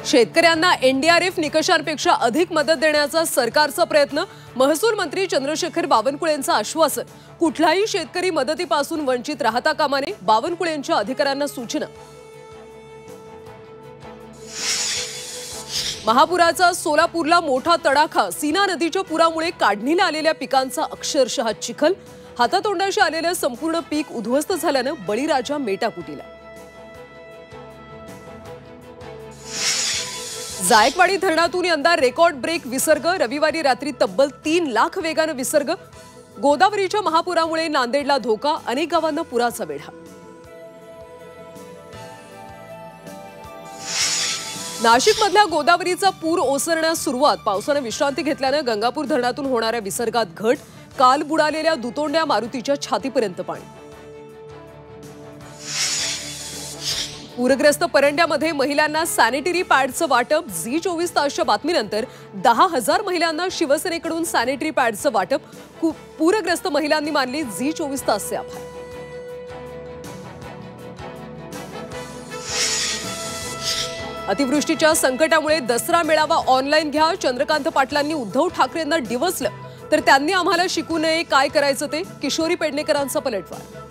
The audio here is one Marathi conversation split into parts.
शेतकऱ्यांना एनडीआरएफ निकषांपेक्षा अधिक मदत देण्याचा सरकारचा प्रयत्न। महसूल मंत्री चंद्रशेखर बावनकुळेंचं आश्वासन। कुठलाही शेतकरी मदतीपासून वंचित राहता कामा नये, बावनकुळेंच्या अधिकाऱ्यांना सूचना। महापुराचा सोलापूरला मोठा तडाखा। सीना नदीच्या पुरामुळे काढणीला आलेल्या पिकांचा अक्षरशः चिखल। हातातोंडाशी आलेलं संपूर्ण पीक उद्ध्वस्त झाल्यानं बळीराजा मेटाकुटीला। जायकवाडी धरणातून यंदा रेकॉर्ड ब्रेक विसर्ग। रविवारी रात्री तब्बल 3 लाख वेगानं विसर्ग। गोदावरीच्या महापुरामुळे नांदेडला धोका, अनेक गावांना पुराचा वेढा। नाशिकमधल्या गोदावरीचा पूर ओसरण्यास सुरुवात। पावसानं विश्रांती घेतल्यानं गंगापूर धरणातून होणाऱ्या विसर्गात घट। काल बुडालेल्या दुतोंड्या मारुतीच्या छातीपर्यंत पाणी। पूरग्रस्त परंड्यामध्ये महिलांना सॅनिटरी पॅडचं वाटप। झी24 तासच्या बातमीनंतर 10,000 महिलांना शिवसेनेकडून सॅनिटरी पॅडचं वाटप। पूरग्रस्त महिलांनी मानले झी24 तासचे आभार। अतिवृष्टीच्या संकटामुळे दसरा मेळावा ऑनलाईन घ्या। चंद्रकांत पाटलांनी उद्धव ठाकरेंना डिवचलं, तर त्यांनी आम्हाला शिकू नये काय करायचं ते। किशोरी पेडणेकरांचा पलटवार।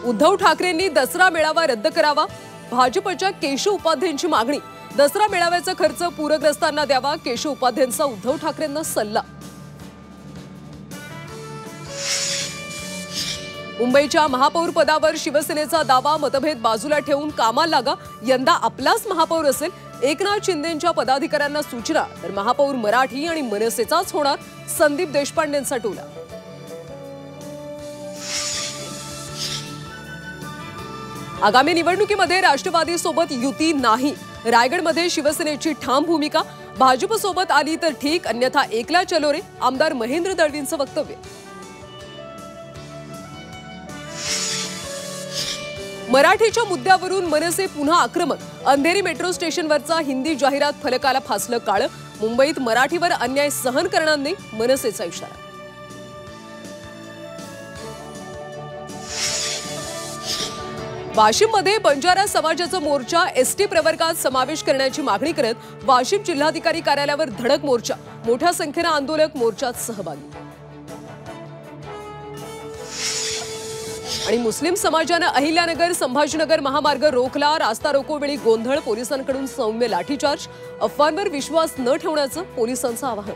उद्धव ठाकरेंनी दसरा मेळावा रद्द करावा। भाजपच्या केशव उपाध्यांची मागणी। दसरा मेळाव्याचा खर्च पूरग्रस्तांना द्यावा। केशव उपाध्यांचा उद्धव ठाकरेंना सल्ला। मुंबईच्या महापौर पदावर शिवसेनेचा दावा। मतभेद बाजूला ठेवून कामाला लागा। यंदा आपलाच महापौर असेल। एकनाथ शिंदेंच्या पदाधिकाऱ्यांना सूचना। तर महापौर मराठी आणि मनसेचाच होणार। संदीप देशपांडेंचा टोला। आगामी निवडणुकीमध्ये राष्ट्रवादीसोबत युती नाही। रायगडमध्ये शिवसेनेची ठाम भूमिका। भाजपसोबत आली तर ठीक, अन्यथा एकला चलो रे। आमदार महेंद्र दळवींचं वक्तव्य। मराठीच्या मुद्द्यावरून मनसे पुन्हा आक्रमक। अंधेरी मेट्रो स्टेशनवरचा हिंदी जाहिरात फलकाला फासलं काळं। मुंबईत मराठीवर अन्याय सहन करणार नाही, मनसेचा इशारा। वाशिममध्ये बंजारा समाजाचा मोर्चा। एसटी प्रवर्गात समावेश करण्याची मागणी करत वाशिम जिल्हाधिकारी कार्यालयावर धडक मोर्चा। मोठ्या संख्येनं आंदोलक मोर्चात सहभागी। आणि मुस्लिम समाजानं अहिल्यानगर संभाजीनगर महामार्ग रोखला। रास्ता रोको वेळी गोंधळ। पोलिसांकडून सौम्य लाठीचार्ज। अफवांवर विश्वास न ठेवण्याचं पोलिसांचं आवाहन।